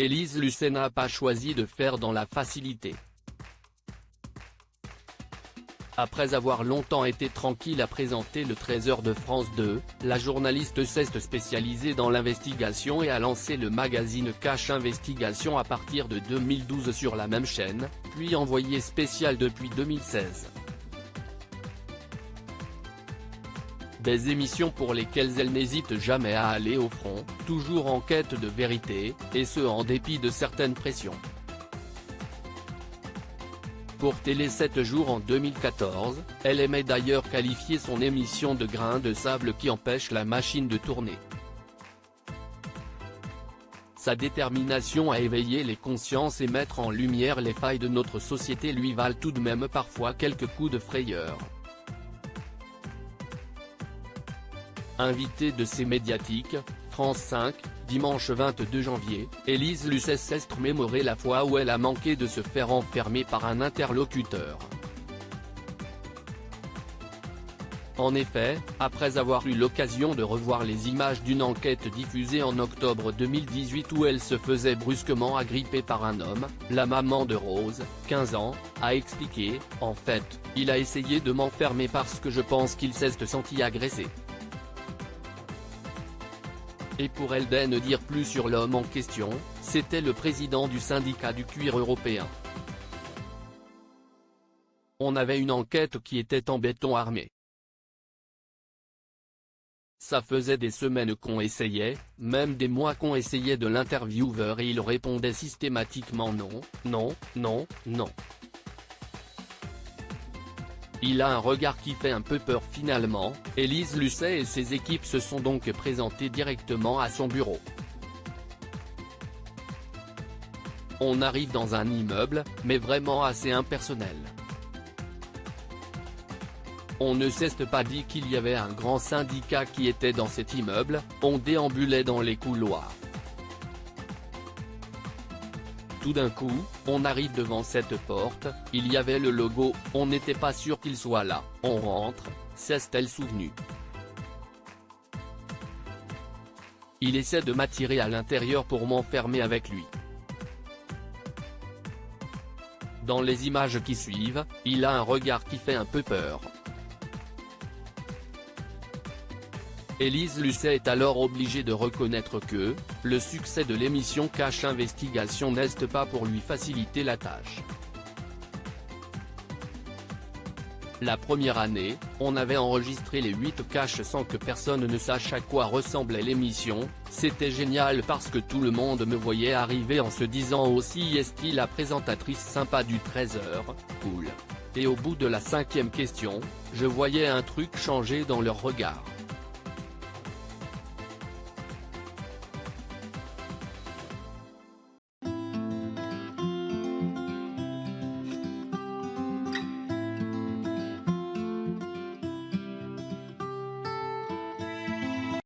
Élise Lucet n'a pas choisi de faire dans la facilité. Après avoir longtemps été tranquille à présenter le Trésor de France 2, la journaliste s'est spécialisée dans l'investigation et a lancé le magazine Cache Investigation à partir de 2012 sur la même chaîne, puis envoyé spécial depuis 2016. Des émissions pour lesquelles elle n'hésite jamais à aller au front, toujours en quête de vérité, et ce en dépit de certaines pressions. Pour Télé 7 jours en 2014, elle aimait d'ailleurs qualifier son émission de grain de sable qui empêche la machine de tourner. Sa détermination à éveiller les consciences et mettre en lumière les failles de notre société lui valent tout de même parfois quelques coups de frayeur. Invitée de ces médiatiques, France 5, dimanche 22 janvier, Élise Lucet s'est mémorée la fois où elle a manqué de se faire enfermer par un interlocuteur. En effet, après avoir eu l'occasion de revoir les images d'une enquête diffusée en octobre 2018 où elle se faisait brusquement agripper par un homme, la maman de Rose, 15 ans, a expliqué « En fait, il a essayé de m'enfermer parce que je pense qu'il s'est senti agressé ». Et pour elle ne dire plus sur l'homme en question, c'était le président du syndicat du cuir européen. On avait une enquête qui était en béton armé. Ça faisait des semaines qu'on essayait, même des mois qu'on essayait de l'intervieweur et il répondait systématiquement non, non, non, non. Il a un regard qui fait un peu peur finalement. Élise Lucet et ses équipes se sont donc présentées directement à son bureau. On arrive dans un immeuble, mais vraiment assez impersonnel. On ne s'est pas dit qu'il y avait un grand syndicat qui était dans cet immeuble, on déambulait dans les couloirs. Tout d'un coup, on arrive devant cette porte, il y avait le logo, on n'était pas sûr qu'il soit là, on rentre, s'est-elle souvenu. Il essaie de m'attirer à l'intérieur pour m'enfermer avec lui. Dans les images qui suivent, il a un regard qui fait un peu peur. Élise Lucet est alors obligée de reconnaître que, le succès de l'émission Cache Investigation n'est pas pour lui faciliter la tâche. La première année, on avait enregistré les 8 caches sans que personne ne sache à quoi ressemblait l'émission, c'était génial parce que tout le monde me voyait arriver en se disant aussi est-il la présentatrice sympa du Trésor, cool. Et au bout de la 5e question, je voyais un truc changer dans leur regard.